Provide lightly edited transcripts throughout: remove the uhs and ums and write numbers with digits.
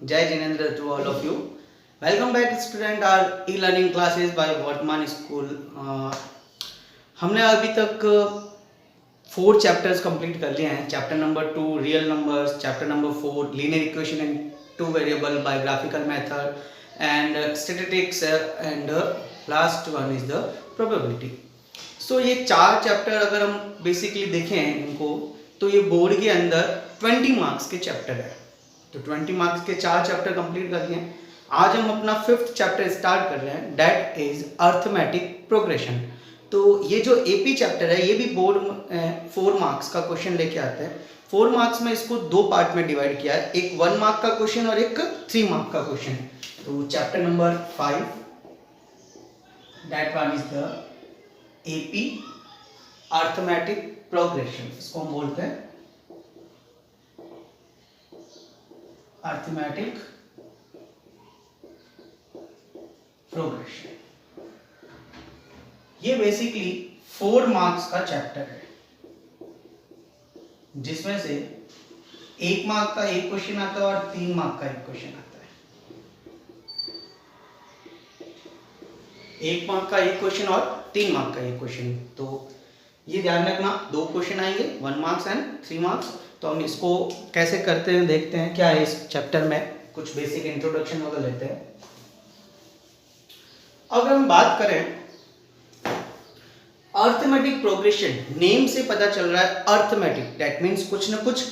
Jai Jinendra to all of you. Welcome back student our e-learning classes by Vartman School. हमने अभी तक 4 chapters complete कर लिए हैं. Chapter number 2 real numbers, chapter number 4 linear equation in 2 variable by graphical method and statistics and last one is the probability. So ये 4 chapter अगर हम basically देखें इनको तो ये बोर्ड के अंदर 20 मार्क्स के चैप्टर है. तो 20 मार्क्स के 4 चैप्टर कंप्लीट कर दिए. आज हम अपना 5th चैप्टर स्टार्ट कर रहे हैं, दैट इज अर्थमेटिक प्रोग्रेशन. तो ये जो एपी चैप्टर है ये भी बोर्ड 4 मार्क्स का क्वेश्चन लेके आता है. 4 मार्क्स में इसको 2 पार्ट में डिवाइड किया है, एक 1 मार्क का क्वेश्चन और एक 3 मार्क का क्वेश्चन. तो chapter number 5 that one is the AP arithmetic progression. इसको हम बोलते हैं अर्थमेटिक प्रोग्रेशन. ये बेसिकली 4 मार्क्स का चैप्टर है जिसमें से 1 मार्क का एक क्वेश्चन आता है और 3 मार्क का एक क्वेश्चन आता है. 1 मार्क का एक क्वेश्चन और 3 मार्क का एक क्वेश्चन. तो ये ध्यान रखना, 2 क्वेश्चन आएंगे, 1 मार्क्स एंड 3 मार्क्स. तो हम इसको कैसे करते हैं देखते हैं. क्या है इस चैप्टर में, कुछ बेसिक इंट्रोडक्शन वगैरह लेते हैं. अगर हम बात करें अर्थमेटिक प्रोग्रेशन, नेम से पता चल रहा है अर्थमेटिक, दैट मीन्स कुछ ना कुछ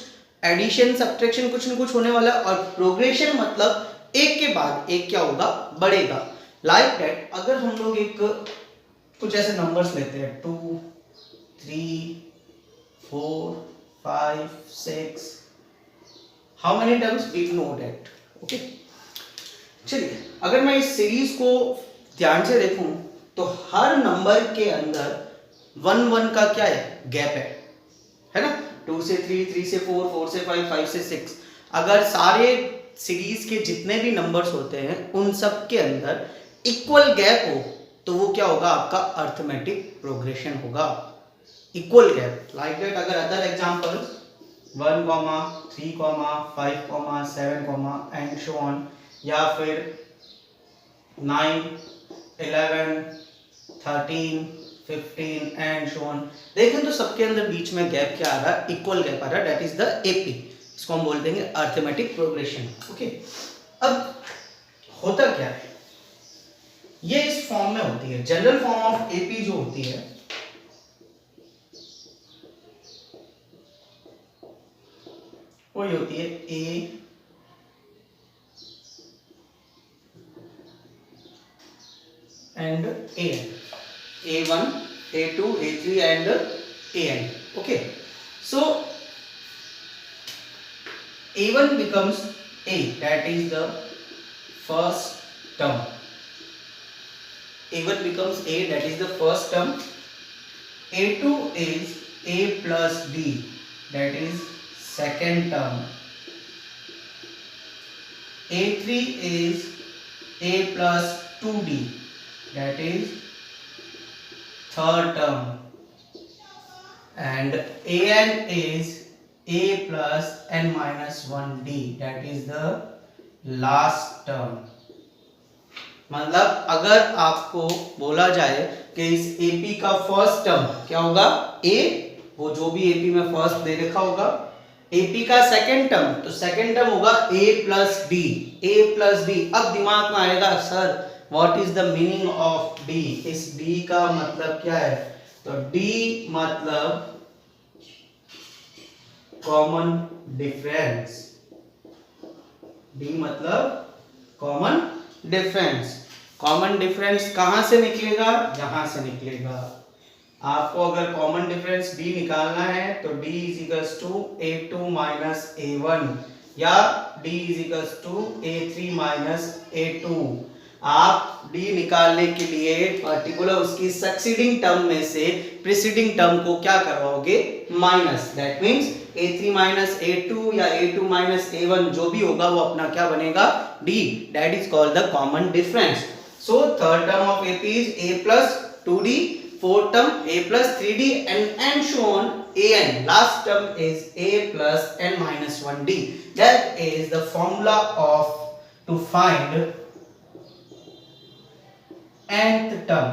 एडिशन सब्ट्रैक्शन कुछ ना कुछ होने वाला है. और प्रोग्रेशन मतलब एक के बाद एक क्या होगा, बढ़ेगा. लाइक दैट अगर हम लोग एक कुछ ऐसे नंबर्स लेते हैं 2 3 4 5 6, how many terms we know that. Okay, चलिए अगर मैं इस सीरीज को ध्यान से देखूं तो हर नंबर के अंदर 1 1 का क्या है, गैप है ना. 2 से 3, 3 से 4, 4 से 5, 5 से 6. अगर सारे सीरीज के जितने भी नंबर्स होते हैं उन सब के अंदर इक्वल गैप हो तो वो क्या होगा, आपका अर्थमेटिक प्रोग्रेशन होगा. Equal gap. लाइक दैट अगर other examples 1, 3, 5, 7 and so on, या फिर 9, 11, 13, 15 एंड सो ऑन, देखें तो सबके अंदर बीच में गैप क्या आ रहा है, इक्वल गैप आ रहा है. That is the AP. इसको हम बोल देंगे अर्थमेटिक प्रोग्रेशन. ओके, अब होता क्या है, ये इस फॉर्म में होती है. जनरल फॉर्म ऑफ एपी जो होती है वो ये होती है ए and an, a1 a2 a3 and an. okay, so a1 becomes a, that is the first term. a1 becomes a, that is the first term. a2 is a plus b, that is second term. a3 is a plus 2d, that is third term. And an is a plus n minus 1d, that is the last term. मतलब अगर आपको बोला जाए कि इस AP का first term क्या होगा, A, वो जो भी AP में फर्स्ट दे रखा होगा. AP का सेकेंड टर्म, तो सेकेंड टर्म होगा A plus D, A plus D. अब दिमाग में आएगा sir what is the meaning of D. इस D का मतलब क्या है, तो D मतलब कॉमन डिफरेंस. D मतलब कॉमन डिफरेंस. कॉमन डिफरेंस कहां से निकलेगा, यहां से निकलेगा. आपको अगर कॉमन डिफरेंस D निकालना है तो D is equals to A2 minus A1 या D is equals to A3 minus A2. आप D निकालने के लिए पर्टिकुलर उसकी सक्सीडिंग टर्म में से प्रीसीडिंग टर्म को क्या करवाओगे, minus. That means A3 minus A2 या A2 माइनस A1 जो भी होगा वो अपना क्या बनेगा, D. That is called the common difference. So third term of AP is A plus 2D, fourth term A plus 3D and so on an. Last term is A plus n minus 1D. That is the formula of to find nth term.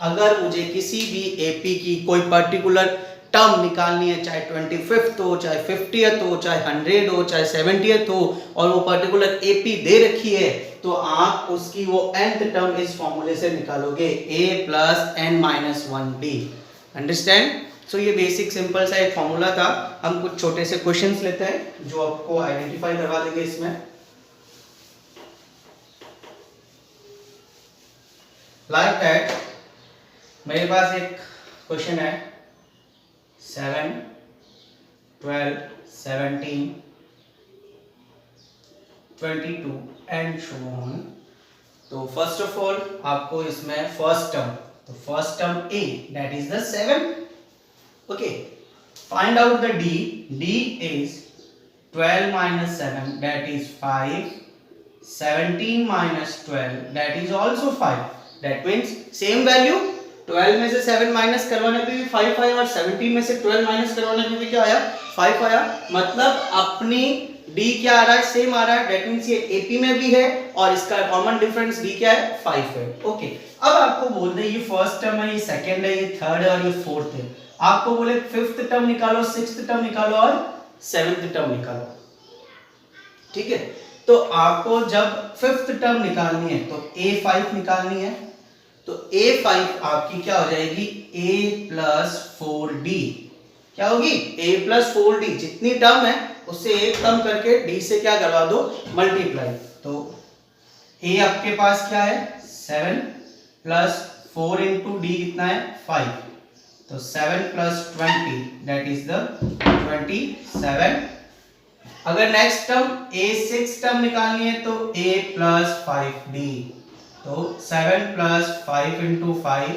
अगर मुझे किसी भी AP की कोई particular term निकालनी है, चाहे 25th हो, चाहे 50th हो, चाहे 100 हो, चाहे 70th हो, और वो पर्टिकुलर एपी दे रखी है, तो आप उसकी वो nth टर्म इस फॉर्मूले से निकालोगे, a plus n minus 1d। Understand? So ये बेसिक सिंपल सा एक फॉर्मूला था। हम कुछ छोटे से क्वेश्चंस लेते हैं जो आपको आइडेंटिफाई करवा देंगे इसमें। लाइक दैट मेरे पास एक क्वेश्चन है 7, 12, 17, 22 एंड सो ऑन। तो फर्स्ट ऑफ ऑल आपको इसमें फर्स्ट टर्म, तो first term a that is the 7। Okay, find out the d। d is 12 minus 7 that is 5, 17 minus 12 that is also 5। that means same value, 12 में से 7 minus करवाने पे भी 5 आया और 17 में से 12 माइनस करवाने पे भी क्या आया, 5 आया। मतलब अपनी d क्या आ रहा है, सेम आ रहा है। दैट मींस ये AP में भी है और इसका कॉमन डिफरेंस d क्या है, 5 है। ओके, अब आपको बोल दे ये फर्स्ट टर्म है, ये सेकंड है, ये थर्ड है और ये फोर्थ है। आपको बोले फिफ्थ टर्म निकालो, सिक्स्थ टर्म निकालो और सेवेंथ टर्म निकालो। ठीक है, तो आपको जब फिफ्थ टर्म निकालनी है तो a5 निकालनी है। तो a5 आपकी क्या हो जाएगी, a प्लस 4d। क्या होगी, a प्लस 4d। जितनी टर्म है उससे एक कम करके d से क्या करवा दो, मल्टीप्लाई। तो a आपके पास क्या है, 7 प्लस 4 इंटू d कितना है, 5। तो 7 प्लस 20 दैट इज द 27। अगर नेक्स्ट टर्म a6 टर्म निकालनी है तो a प्लस 5d। तो 7 plus 5 into 5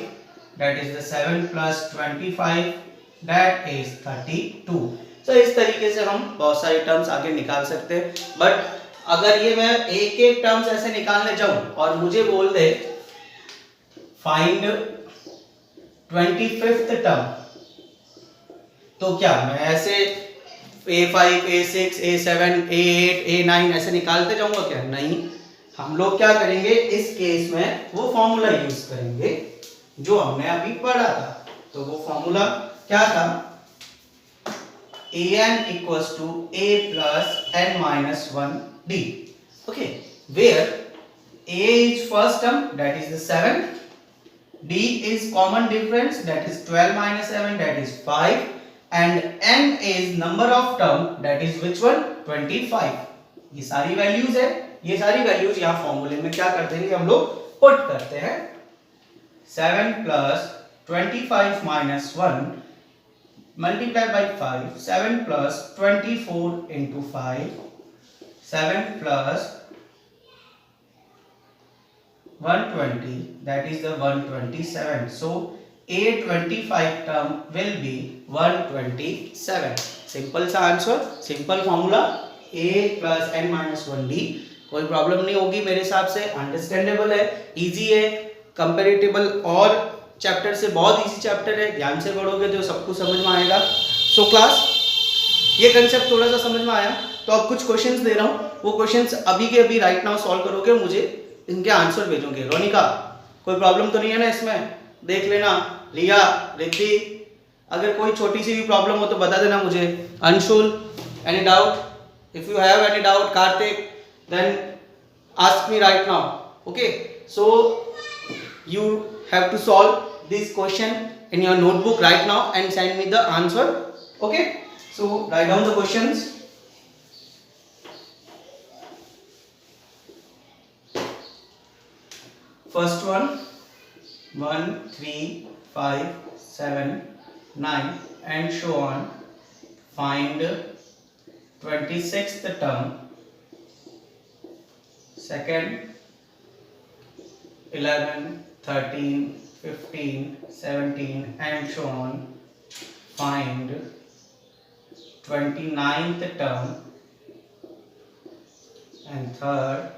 that is the 7 plus 25 that is 32। तो इस तरीके से हम बहुत सारी टर्म्स आगे निकाल सकते हैं। बट अगर ये मैं एक एक टर्म्स ऐसे निकालने जाऊं और मुझे बोल दे फाइंड 25th टर्म, तो क्या मैं ऐसे a5, a6, a7, a8, a9 ऐसे निकालते जाऊंगा क्या, नहीं। हम लोग क्या करेंगे इस केस में, वो फॉर्मूला यूज करेंगे जो हमने अभी पढ़ा था। तो वो फॉर्मूला क्या था, an equals to a plus n minus 1d। okay, where a is first term that is the 7, d is common difference that is 12 minus 7 that is 5, and n is number of term that is which one, 25। ये सारी values है, ये सारी values यहाँ फॉर्मूले में क्या कर देंगे हम लोग, पुट करते हैं। 7 plus 25 minus 1 multiplied by 5, 7 plus 24 into 5, 7 plus 120 that is the 127। so a25 term will be 127। Simple सा answer, simple formula a plus n minus 1d। कोई प्रॉब्लम नहीं होगी मेरे हिसाब से, अंडरस्टैंडेबल है, इजी है, कंपैरेटिबल और चैप्टर से बहुत इजी चैप्टर है। ध्यान से पढ़ोगे तो सब कुछ समझ में आएगा। सो क्लास, ये कंसेप्ट थोड़ा सा समझ में आया तो अब कुछ क्वेश्चंस दे रहा हूँ, वो क्वेश्चंस अभी के अभी राइट नाउ सॉल्व करोगे, मुझे इनके आंसर भेजोगे। रोनिका, कोई प्रॉब्लम तो नहीं है ना इसमें, देख लेना। रिया, रिद्धि, अगर कोई छोटी सी भी प्रॉब्लम हो तो बता देना मुझे। Anshul, any doubt? If you have any doubt, Kartik, then ask me right now. Okay, so you have to solve this question in your notebook right now and send me the answer. Okay, so write down the questions. First one, 1, 3, 5, 7, 9 and so on. Find 26th term. Second, 11, 13, 15, 17 and so on. Find 29th term. And third,